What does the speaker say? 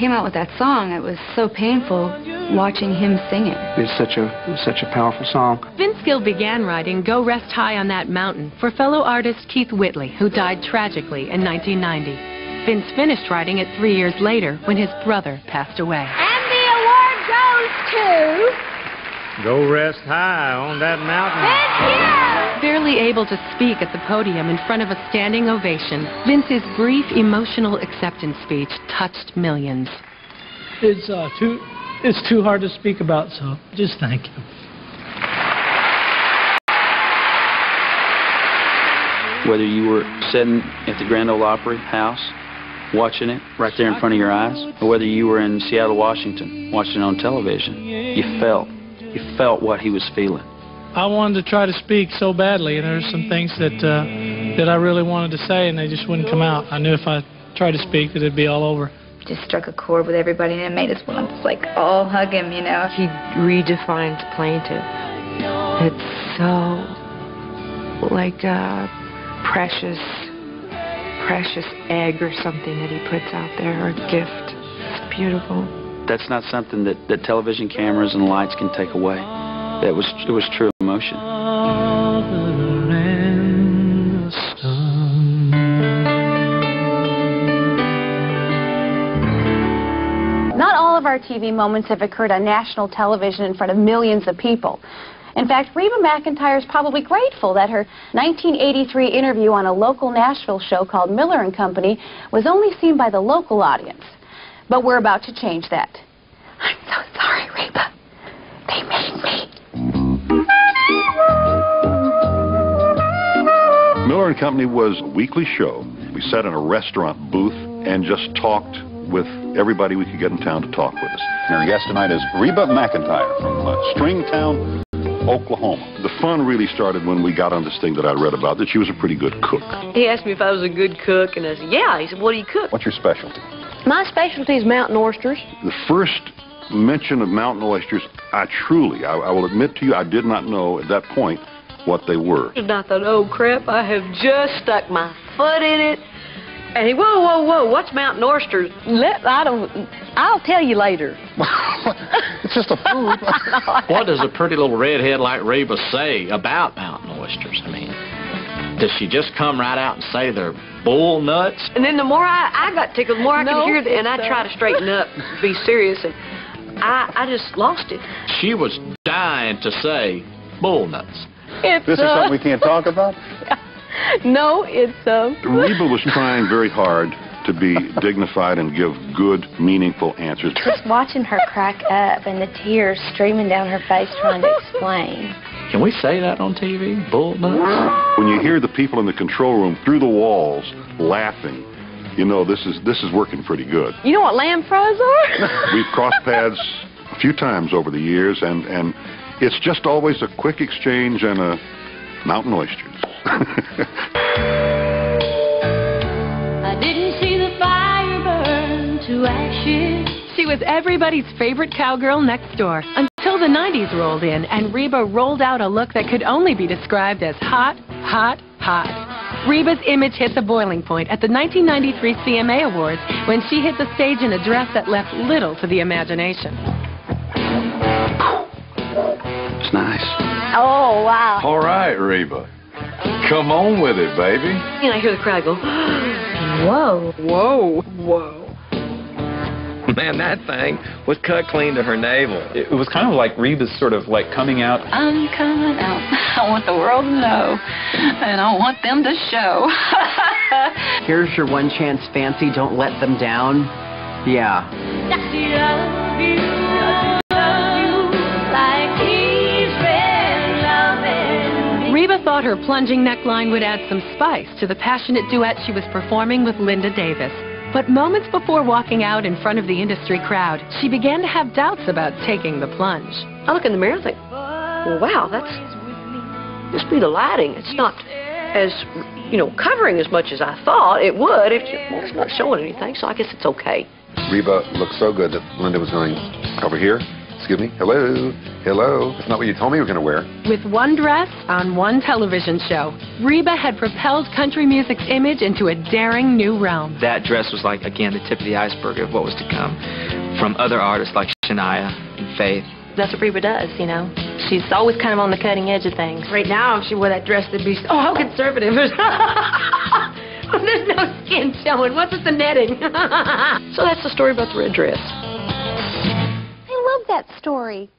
came out with that song, it was so painful watching him sing it. It's such a powerful song. Vince Gill began writing Go Rest High on That Mountain for fellow artist Keith Whitley, who died tragically in 1990. Vince finished writing it 3 years later when his brother passed away. And the award goes to... Go Rest High on That Mountain. Vince Gill! Barely able to speak at the podium in front of a standing ovation, Vince's brief emotional acceptance speech touched millions. It's too hard to speak about, so just thank you. Whether you were sitting at the Grand Ole Opry House, watching it right there in front of your eyes, or whether you were in Seattle, Washington, watching it on television, you felt what he was feeling. I wanted to try to speak so badly, and there were some things that I really wanted to say, and they just wouldn't come out. I knew if I tried to speak that it'd be all over. Just struck a chord with everybody, and it made us want to like all hug him, you know. He redefined plaintive. It's so like a precious egg or something that he puts out there, or a gift. It's beautiful. That's not something that television cameras and lights can take away. It was true emotion. Not all of our TV moments have occurred on national television in front of millions of people. In fact, Reba McEntire is probably grateful that her 1983 interview on a local Nashville show called Miller & Company was only seen by the local audience. But we're about to change that. I'm so sorry, Reba. They made me. Miller & Company was a weekly show. We sat in a restaurant booth and just talked with everybody we could get in town to talk with us. And our guest tonight is Reba McEntire from Stringtown, Oklahoma. The fun really started when we got on this thing that I read about, that she was a pretty good cook. He asked me if I was a good cook, and I said, yeah. He said, what do you cook? What's your specialty? My specialty is mountain oysters. The first mention of mountain oysters, I will admit to you, I did not know at that point what they were. And I thought, oh crap, I have just stuck my foot in it. And he, whoa, what's mountain oysters? I'll tell you later. It's just a food. What does a pretty little redhead like Reba say about mountain oysters? I mean, does she just come right out and say they're bull nuts? And then the more I got tickled, the more I could hear it, and I try to straighten up, be serious, and I just lost it. She was dying to say bull nuts. This is something we can't talk about? No, it's Reba was trying very hard to be dignified and give good, meaningful answers. Just watching her crack up and the tears streaming down her face trying to explain. Can we say that on TV? Bull nuts? When you hear the people in the control room through the walls laughing, you know this is working pretty good. You know what lamb fries are? We've crossed paths a few times over the years, and it's just always a quick exchange and a mountain oysters. I didn't see the fire burn to ashes. She was everybody's favorite cowgirl next door until the 90s rolled in and Reba rolled out a look that could only be described as hot, hot, hot. Reba's image hit the boiling point at the 1993 CMA Awards when she hit the stage in a dress that left little to the imagination. It's nice. Oh, wow. All right, Reba. Come on with it, baby. And I hear the crowd go, Whoa. whoa, whoa. Man, that thing was cut clean to her navel. It was kind of like Reba's sort of like coming out. I'm coming out. I want the world to know, and I want them to show. Here's your one chance fancy. Don't let them down. Yeah. Reba thought her plunging neckline would add some spice to the passionate duet she was performing with Linda Davis. But moments before walking out in front of the industry crowd, she began to have doubts about taking the plunge. I look in the mirror and think, well, wow, that's must be the lighting. It's not as, covering as much as I thought it would. It's not showing anything, so I guess it's okay. Reba looked so good that Linda was going, over here? Excuse me? Hello? Hello? That's not what you told me you were going to wear. With one dress on one television show, Reba had propelled country music's image into a daring new realm. That dress was like, again, the tip of the iceberg of what was to come from other artists like Shania and Faith. That's what Reba does, you know. She's always kind of on the cutting edge of things. Right now, if she wore that dress, they'd be, oh, how conservative. There's no skin showing. What's with the netting? So that's the story about the red dress. I love that story.